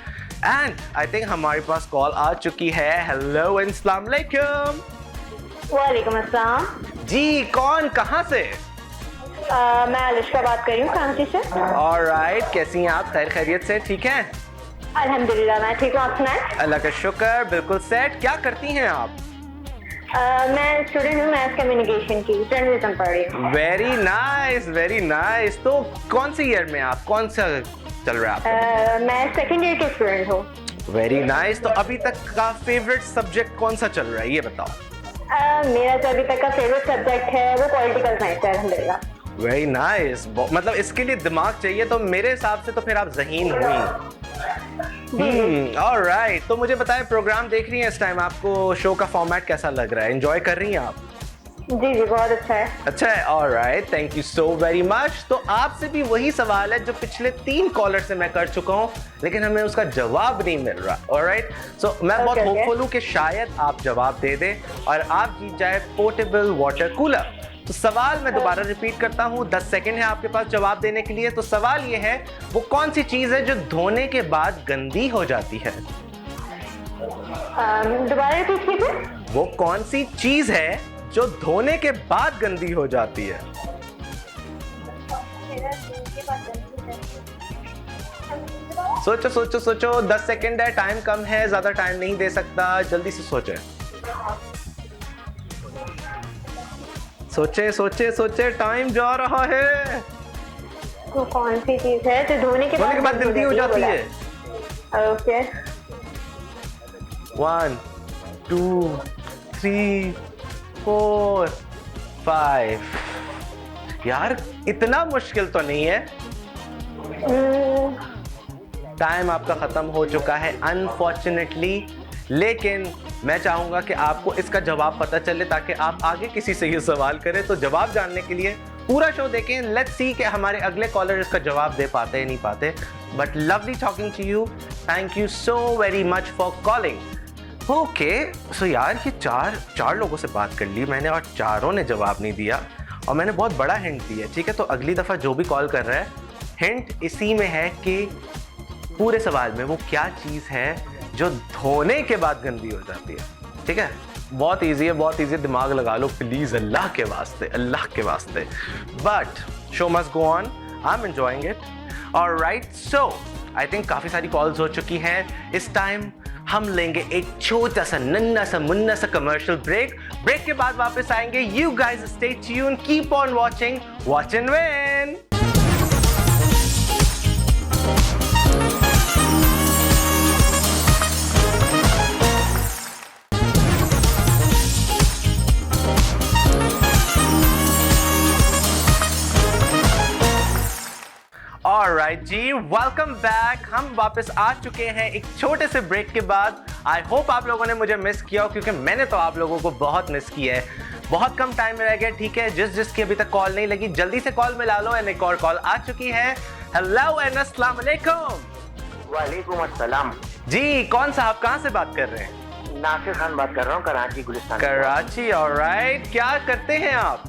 Speaker 1: एंड आई थिंक हमारे पास कॉल आ चुकी है। हेलो एंड अस्सलाम वालेकुम।
Speaker 3: वालेकुम अस्सलाम।
Speaker 1: जी, कौन, कहाँ से?
Speaker 3: मैं अनुष्का बात कर रही हूँ, कराची से।
Speaker 1: ऑलराइट, कैसी हैं आप? खैर खैरियत से? ठीक है,
Speaker 3: अल्हम्दुलिल्लाह, मैं ठीक हूँ। आप सुनाएं?
Speaker 1: अल्लाह का शुक्र, बिल्कुल सेट। क्या करती हैं आप?
Speaker 3: मैं स्टूडेंट हूँ, मैथ कम्युनिकेशन की, जर्नलिज्म पढ़ रही हूँ।
Speaker 1: Very nice, very nice. तो कौन से ईयर में आप, कौन सा चल रहा है?
Speaker 3: मैं सेकंड ईयर की स्टूडेंट हूँ।
Speaker 1: Very nice. तो अभी तक का फेवरेट सब्जेक्ट कौन सा चल रहा है, ये बताओ।
Speaker 3: मेरा जो अभी तक का फेवरेट सब्जेक्ट है वो पॉलिटिकल साइंस है, अल्हम्दुलिल्लाह।
Speaker 1: Very nice. मतलब इसके लिए दिमाग चाहिए, तो मेरे हिसाब से तो फिर आप ज़हीन हुई। ऑलराइट, तो मुझे बताएं, प्रोग्राम देख रही हैं इस टाइम? आपको शो का फॉर्मेट कैसा लग रहा है? एंजॉय कर रही हैं आप?
Speaker 3: जी, बहुत अच्छा है।
Speaker 1: अच्छा है, alright, thank you so very much. तो आपसे भी वही सवाल है जो पिछले 3 कॉलर से मैं कर चुका हूँ, लेकिन हमें उसका जवाब नहीं मिल रहा। ऑलराइट, सो मैं बहुत होपफुल हूँ कि शायद आप जवाब दे दें और आप जीत जाए पोर्टेबल वाटर कूलर। तो सवाल मैं दोबारा रिपीट करता हूँ, 10 सेकंड है आपके पास जवाब देने के लिए। तो सवाल ये है, वो कौन सी चीज है जो धोने के बाद गंदी हो जाती है?
Speaker 3: दोबारा रिपीट कीजिए।
Speaker 1: वो कौन सी चीज है जो धोने के बाद गंदी हो जाती है? सोचो, 10 सेकंड है, टाइम कम है, ज्यादा टाइम नहीं दे सकता, जल्दी से सोचे। सोचे, टाइम जा रहा है।
Speaker 3: वो कौन सी चीज है जो धोने के बाद
Speaker 1: गंदी हो जाती है?
Speaker 3: ओके,
Speaker 1: 1 2 3 4 5। यार इतना मुश्किल तो नहीं है। टाइम आपका खत्म हो चुका है अनफॉर्चुनेटली, लेकिन मैं चाहूंगा कि आपको इसका जवाब पता चले ताकि आप आगे किसी से ये सवाल करें। तो जवाब जानने के लिए पूरा शो देखें। लेट्स सी कि हमारे अगले कॉलर इसका जवाब दे पाते हैं नहीं पाते। But lovely talking to you, thank you so very much for calling. Okay, so यार ये चार लोगों से बात कर ली मैंने और चारों ने जवाब नहीं दिया, और मैंने बहुत बड़ा हिंट दिया, ठीक है? तो अगली दफ़ा जो भी कॉल कर रहा है, हिंट इसी में है कि पूरे सवाल में वो क्या चीज़ है जो धोने के बाद गंदी हो जाती है, ठीक है? बहुत इजी है, बहुत इजी, दिमाग लगा लो प्लीज़, अल्लाह के वास्ते, अल्लाह के वास्ते। But show must go on. I am enjoying it. Alright, so I think काफ़ी सारी कॉल्स हो चुकी हैं। इस टाइम हम लेंगे एक छोटा सा नन्ना सा मुन्ना सा कमर्शियल ब्रेक। ब्रेक के बाद वापस आएंगे। You guys stay tuned, keep on watching watch and win. Alright जी, वेलकम बैक। हम वापस आ चुके हैं एक छोटे से ब्रेक के बाद। आई होप आप लोगों ने मुझे मिस किया हो, क्योंकि मैंने तो आप लोगों को बहुत मिस किया है। बहुत कम टाइम रह गया, ठीक है। जिसकी अभी तक कॉल नहीं लगी जल्दी से कॉल मिला लो। एंड एक और कॉल आ चुकी है। हेलो एंड अस्सलाम वालेकुम।
Speaker 2: वालेकुम अस्सलाम
Speaker 1: जी, कौन साहब कहाँ से बात कर रहे हैं?
Speaker 2: नासिर खान बात कर रहा हूँ, कराची गुलिस्तान।
Speaker 1: कराची। ऑलराइट, क्या करते हैं आप?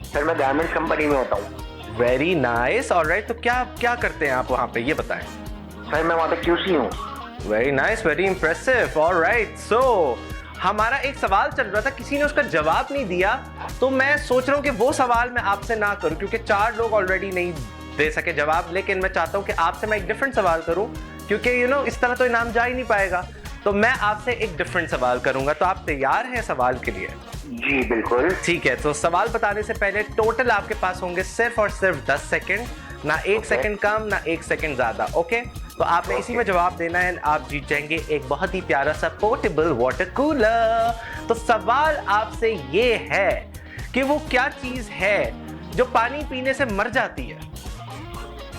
Speaker 2: सर मैं गारमेंट कंपनी में होता हूँ।
Speaker 1: Very nice. ऑलराइट, तो क्या करते हैं आप वहाँ पे, ये बताएं।
Speaker 2: सर मैं वहाँ पे QC हूँ।
Speaker 1: Very nice, very impressive. Alright, so हमारा एक सवाल चल रहा था, किसी ने उसका जवाब नहीं दिया, तो मैं सोच रहा हूँ कि वो सवाल मैं आपसे ना करूँ, क्योंकि 4 लोग ऑलरेडी नहीं दे सके जवाब। लेकिन मैं चाहता हूँ कि आपसे मैं एक डिफरेंट सवाल करूँ, क्योंकि इस तरह तो इनाम जा ही नहीं पाएगा। तो मैं आपसे एक डिफरेंट सवाल करूंगा। तो आप तैयार हैं सवाल के लिए?
Speaker 2: जी बिल्कुल।
Speaker 1: ठीक है, तो सवाल बताने से पहले टोटल आपके पास होंगे सिर्फ और सिर्फ 10 सेकंड, ना 1 सेकंड कम ना 1 सेकंड ज्यादा। ओके, तो आपने इसी में जवाब देना है। आप जीत जाएंगे एक बहुत ही प्यारा सा पोर्टेबल वाटर कूलर। तो सवाल आपसे ये है कि वो क्या चीज है जो पानी पीने से मर जाती है?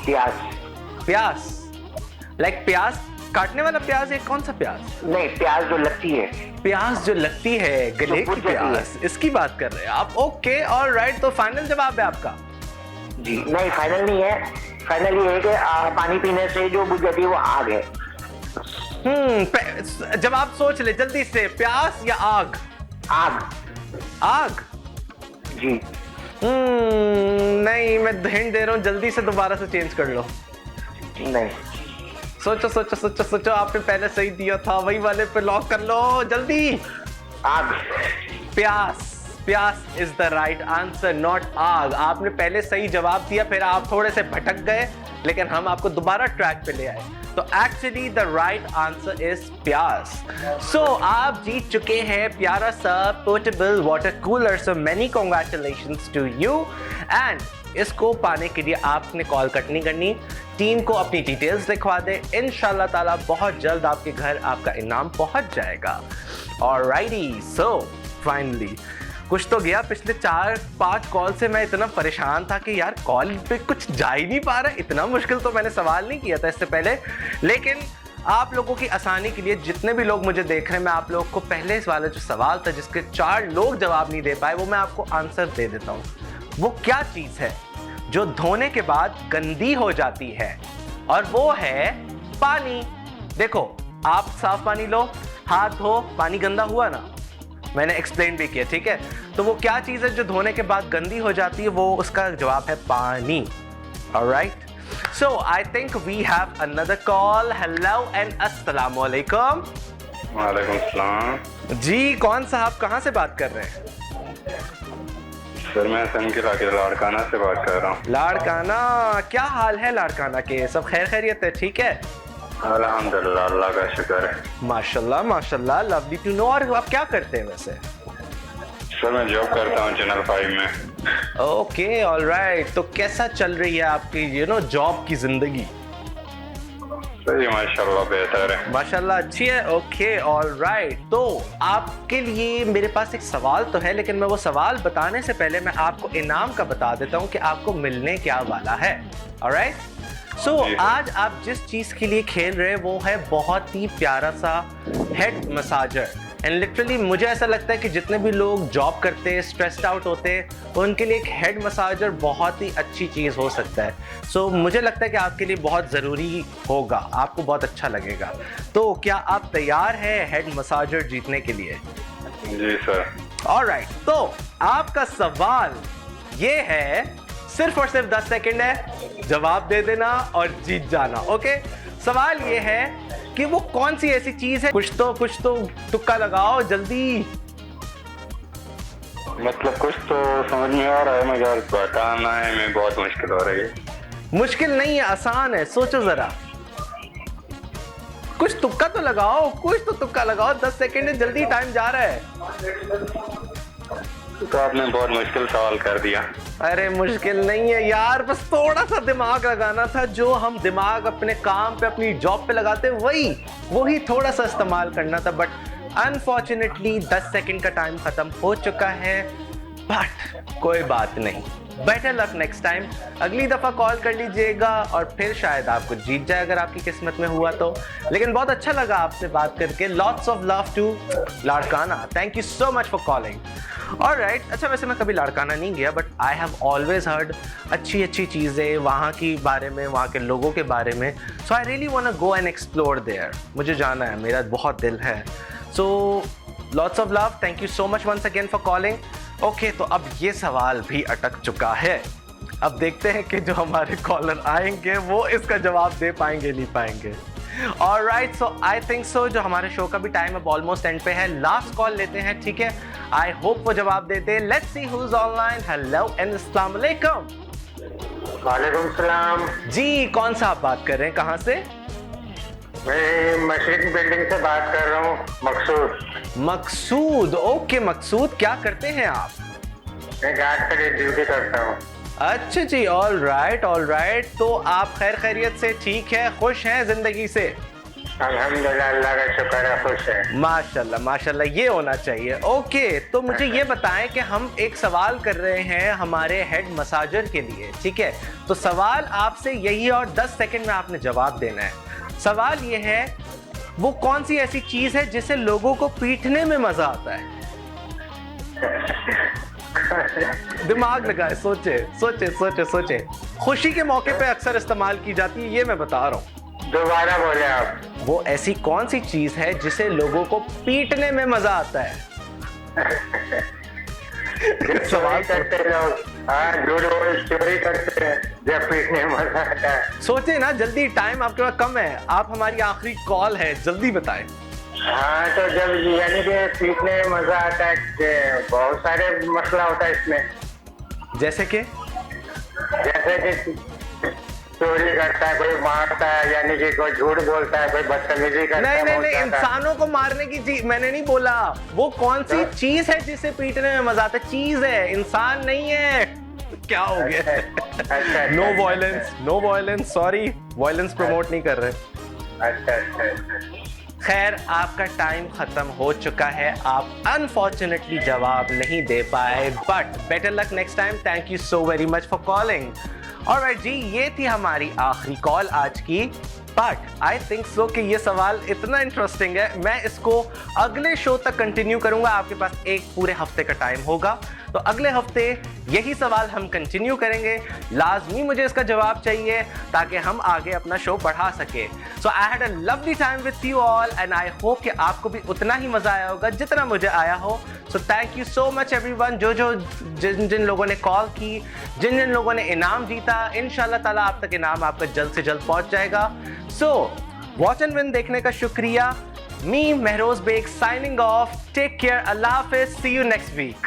Speaker 2: प्याज।
Speaker 1: प्यास? लाइक प्यास काटने वाला प्याज है? कौन सा प्याज?
Speaker 2: नहीं, प्याज जो लगती है।
Speaker 1: प्याज जो लगती है, गले की प्याज, इसकी बात कर रहे हैं आप। ओके, ऑलराइट, तो फाइनल जवाब है आपका?
Speaker 2: जी नहीं, फाइनल नहीं है। फाइनल ये है कि पानी पीने से जो बुझ जाती है वो आग है।
Speaker 1: जवाब सोच ले जल्दी से, प्यास या आग?
Speaker 2: आग।
Speaker 1: आग?
Speaker 2: जी
Speaker 1: नहीं, मैं हिंट दे रहा हूँ, जल्दी से दोबारा से चेंज कर लो।
Speaker 2: नहीं,
Speaker 1: सोचो सोचो सोचो सोचो, आपने पहले सही दिया था, वही वाले पे लॉक कर लो जल्दी।
Speaker 2: आग।
Speaker 1: प्यास। प्यास is the right answer, not आग। आपने पहले सही जवाब दिया, फिर आप थोड़े से भटक गए, लेकिन हम आपको दोबारा ट्रैक पे ले आए। तो actually the right answer is प्यास। सो आप जीत चुके हैं प्यारा सा portable water cooler. So many congratulations to you. And इसको पाने के लिए आपने कॉल कट नहीं करनी, टीम को अपनी डिटेल्स लिखवा दे। इंशाल्लाह ताला बहुत जल्द आपके घर आपका इनाम पहुंच जाएगा। ऑलराइटी, सो फाइनली कुछ तो गया। पिछले 4-5 कॉल से मैं इतना परेशान था कि यार कॉल पे कुछ जा ही नहीं पा रहा। इतना मुश्किल तो मैंने सवाल नहीं किया था इससे पहले, लेकिन आप लोगों की आसानी के लिए, जितने भी लोग मुझे देख रहे हैं, मैं आप लोगों को पहले इस वाला जो सवाल था जिसके 4 लोग जवाब नहीं दे पाए, वो मैं आपको आंसर दे देता हूँ। वो क्या चीज है जो धोने के बाद गंदी हो जाती है? और वो है पानी। देखो, आप साफ पानी लो, हाथ धो, पानी गंदा हुआ ना, मैंने एक्सप्लेन भी किया, ठीक है। तो वो क्या चीज है जो धोने के बाद गंदी हो जाती है? वो उसका जवाब है पानी। Alright, so I think we have another call. Hello and अस्सलाम वालेकुम।
Speaker 4: वालेकुम सलाम।
Speaker 1: जी, कौन साहब कहाँ से बात कर रहे हैं?
Speaker 4: सर मैं सन के इलाके लाड़काना से बात कर रहा हूँ।
Speaker 1: लाड़काना, क्या हाल है लाड़काना के? सब खैर खैरियत है? ठीक है,
Speaker 4: अल्हम्दुलिल्लाह, अल्लाह का शुक्र है।
Speaker 1: माशाल्लाह माशाल्लाह, लवली टू नो। और आप क्या करते हैं वैसे?
Speaker 4: सर मैं जॉब करता हूँ चैनल 5 में।
Speaker 1: ओके, ऑलराइट, तो कैसा चल रही है आपकी जॉब की जिंदगी?
Speaker 4: सही, माशाल्लाह बेहतर है।
Speaker 1: माशाल्लाह अच्छी है। ओके, ऑलराइट, तो आपके लिए मेरे पास एक सवाल तो है, लेकिन मैं वो सवाल बताने से पहले मैं आपको इनाम का बता देता हूँ कि आपको मिलने क्या वाला है। ऑलराइट, सो आज आप जिस चीज के लिए खेल रहे हैं वो है बहुत ही प्यारा सा हेड मसाजर। एंड लिटरली मुझे ऐसा लगता है कि जितने भी लोग जॉब करते हैं, स्ट्रेस्ड आउट होते हैं, उनके लिए एक हेड मसाजर बहुत ही अच्छी चीज़ हो सकता है। सो मुझे लगता है कि आपके लिए बहुत ज़रूरी होगा, आपको बहुत अच्छा लगेगा। तो क्या आप तैयार हैं हेड मसाजर जीतने के लिए?
Speaker 4: जी सर।
Speaker 1: ऑलराइट, तो आपका सवाल ये है, सिर्फ और सिर्फ 10 सेकेंड है, जवाब दे देना और जीत जाना। ओके, सवाल ये है कि वो कौन सी ऐसी चीज है, कुछ तो तुक्का लगाओ जल्दी।
Speaker 4: मतलब कुछ तो समझ में आ रहा है, मगर बताना है में बहुत मुश्किल हो रही है।
Speaker 1: मुश्किल नहीं है, आसान है, सोचो जरा। कुछ तुक्का तो लगाओ, कुछ तो तुक्का लगाओ। 10 सेकंड है, जल्दी टाइम जा रहा है।
Speaker 4: तो आपने बहुत मुश्किल सवाल कर दिया।
Speaker 1: अरे मुश्किल नहीं है यार, बस थोड़ा सा दिमाग लगाना था। जो हम दिमाग अपने काम पे, अपनी जॉब पे लगाते हैं, वही थोड़ा सा इस्तेमाल करना था। बट अनफॉर्चुनेटली 10 सेकंड का टाइम खत्म हो चुका है। बट कोई बात नहीं, बेटर लक नेक्स्ट टाइम। अगली दफा कॉल कर लीजिएगा और फिर शायद आपको जीत जाए अगर आपकी किस्मत में हुआ तो। लेकिन बहुत अच्छा लगा आपसे बात करके। Lots of love to Larkana. Thank you so much for calling. Alright, अच्छा वैसे मैं कभी लाड़काना नहीं गया, but I have always heard अच्छी चीज़ें वहाँ की बारे में, वहाँ के लोगों के बारे में। So I really want to go and explore there. मुझे जाना है, मेरा बहुत दिल है। So lots of love, thank you so much once again for calling. Okay, तो अब ये सवाल भी अटक चुका है। अब देखते हैं कि जो हमारे कॉलर आएंगे वो इसका जवाब दे पाएंगे नहीं पाएंगे। Alright, so I think so जो हमारे शो का भी टाइम अब ऑलमोस्ट एंड पे है। लास्ट कॉल लेते हैं, ठीक है? आई होप वो जवाब देते हैं। Let's see who is online. Hello and अस्सलाम वालेकुम।
Speaker 2: वालेकुम सलाम।
Speaker 1: जी, कौन सा आप बात कर रहे हैं, कहाँ से?
Speaker 2: मैं मशीन बिल्डिंग से बात कर रहा हूँ, मकसूद।
Speaker 1: मकसूद, ओके मकसूद, क्या करते हैं आप?
Speaker 2: मैं गार्ड पर ड्यूटी करता हूँ।
Speaker 1: अच्छा जी, ऑल राइट। तो आप खैर खैरियत से ठीक है, खुश हैं जिंदगी से?
Speaker 2: अल्हम्दुलिल्लाह, अल्लाह का शुक्र है, खुश है।
Speaker 1: माशाल्लाह, ये होना चाहिए। ओके, तो मुझे ये बताएं कि हम एक सवाल कर रहे हैं हमारे हेड मसाजर के लिए, ठीक है? तो सवाल आपसे यही और 10 सेकंड में आपने जवाब देना है। सवाल ये है, वो कौन सी ऐसी चीज है जिसे लोगों को पीटने में मजा आता है? दिमाग लगाए, सोचे। खुशी के मौके पे अक्सर इस्तेमाल की जाती है, ये मैं बता रहा हूँ।
Speaker 2: दोबारा बोले आप।
Speaker 1: वो ऐसी कौन सी चीज है जिसे लोगों को पीटने में मजा आता है?
Speaker 2: सवाल करते लोग, हाँ, चोरी करते हैं, जब पीटने में मजा आता है।
Speaker 1: सोचे ना, जल्दी, टाइम आपके पास कम है। आप हमारी आखिरी कॉल है, जल्दी बताएं।
Speaker 2: हाँ, तो जब यानी कि पीटने में मजा आता है कि बहुत सारे मसला होता है इसमें।
Speaker 1: जैसे कि
Speaker 2: चोरी करता है, कोई मारता है, यानी कि कोई झूठ बोलता है, कोई बदतमीजी करता है।
Speaker 1: नहीं, इंसानों को मारने की चीज मैंने नहीं बोला। वो कौन सी चीज है जिसे पीटने में मजा आता है? चीज है, इंसान नहीं है। क्या हो गया?
Speaker 2: अच्छा,
Speaker 1: no violence, sorry, violence promote नहीं कर रहे।
Speaker 2: अच्छा।
Speaker 1: खैर, आपका टाइम खत्म हो चुका है। आप अनफॉर्चुनेटली जवाब नहीं दे पाए, but better luck next time. Thank you so very much for calling. Alright जी, ये थी हमारी आखिरी कॉल आज की। बट आई थिंक सो कि ये सवाल इतना इंटरेस्टिंग है, मैं इसको अगले शो तक कंटिन्यू करूंगा। आपके पास एक पूरे हफ्ते का टाइम होगा, तो अगले हफ्ते यही सवाल हम कंटिन्यू करेंगे। लाजमी मुझे इसका जवाब चाहिए ताकि हम आगे अपना शो बढ़ा सके। So I had a lovely time with you all and I hope कि आपको भी उतना ही मजा आया होगा जितना मुझे आया हो। So thank you so much everyone, जिन लोगों ने कॉल की, जिन लोगों ने इनाम जीता। इंशाल्लाह ताला आप तक इनाम आपका जल्द से जल्द पहुंच जाएगा। सो वॉच एंड विन देखने का शुक्रिया। Me Mehroz Baig signing off. Take care, अल्लाह हाफिज, सी यू नेक्स्ट वीक।